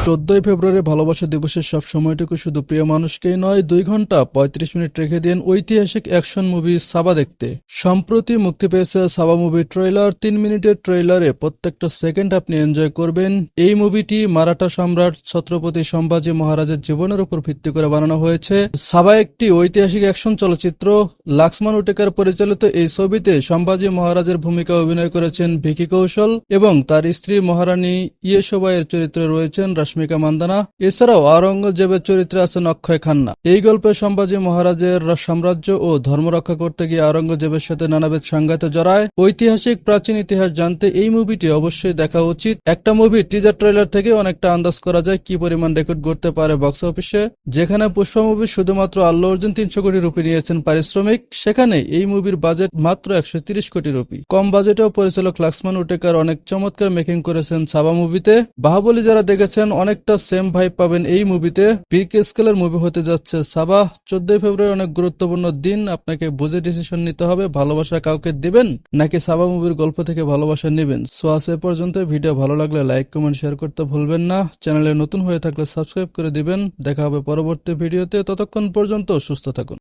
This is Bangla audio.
14 ফেব্রুয়ারি ভালোবাসা দিবসের সব সময়টুকু শুধু প্রিয় মানুষকেই নয় 2 ঘন্টা 35 মিনিট রেখে দিন ঐতিহাসিক অ্যাকশন মুভি সাবা দেখতে। সম্প্রতি মুক্তি পেয়েছে সাবা মুভির ট্রেইলার। 3 মিনিটের ট্রেইলারে প্রত্যেকটা সেকেন্ড আপনি এনজয় করবেন। এই মুভিটি মারাঠা সম্রাট ছত্রপতি সম্ভাজি মহারাজের জীবনের উপর ভিত্তি করে বানানো হয়েছে। সাবা একটি ঐতিহাসিক অ্যাকশন চলচ্চিত্র। লাক্সমান উটেকার পরিচালিত এই ছবিতে সম্ভাজি মহারাজের ভূমিকা অভিনয় করেছেন ভিকি কৌশল এবং তার স্ত্রী মহারানী ইয়েশোবাইয়ের চরিত্রে রয়েছেন রশ্মিকা মান্দানা। এছাড়াও আওরঙ্গজেবের চরিত্রে আছেন অক্ষয় খান্না। এই গল্পে সম্ভাজি মহারাজের সাম্রাজ্য ও ধর্ম রক্ষা করতে গিয়ে আওরঙ্গজেবের সাথে নানাবিধ সংঘাতে জড়ায়। ঐতিহাসিক প্রাচীন ইতিহাস জানতে এই মুভিটি অবশ্যই দেখা উচিত। একটা মুভি টিজার ট্রেলার থেকে অনেকটা আন্দাজ করা যায় কি পরিমাণ রেকর্ড করতে পারে বক্স অফিসে। যেখানে পুষ্পা মুভি শুধুমাত্র আল্লু অর্জুন 300 কোটি রুপি নিয়েছেন পারিশ্রমিক, সেখানে এই মুভির বাজেট মাত্র 130 কোটি রুপি। কম বাজেটেও পরিচালক লাক্সমান উটেকার অনেক চমৎকার মেকিং করেছেন সাবা মুভিতে। বাহুবলী যারা দেখেছেন অনেকটা সেম ভাইব পাবেন এই মুভিতে। বিগ স্কেলের মুভি হতে যাচ্ছে সাবা। 14 ফেব্রুয়ারি অনেক গুরুত্বপূর্ণ দিন, আপনাকে বুঝে ডিসিশন নিতে হবে ভালোবাসা কাউকে দিবেন নাকি সাবা মুভির গল্প থেকে ভালোবাসা নেবেন। সো আজ এ পর্যন্ত। ভিডিও ভালো লাগলে লাইক কমেন্ট শেয়ার করতে ভুলবেন না। চ্যানেলে নতুন হয়ে থাকলে সাবস্ক্রাইব করে দিবেন। দেখা হবে পরবর্তী ভিডিওতে, ততক্ষণ পর্যন্ত সুস্থ থাকুন।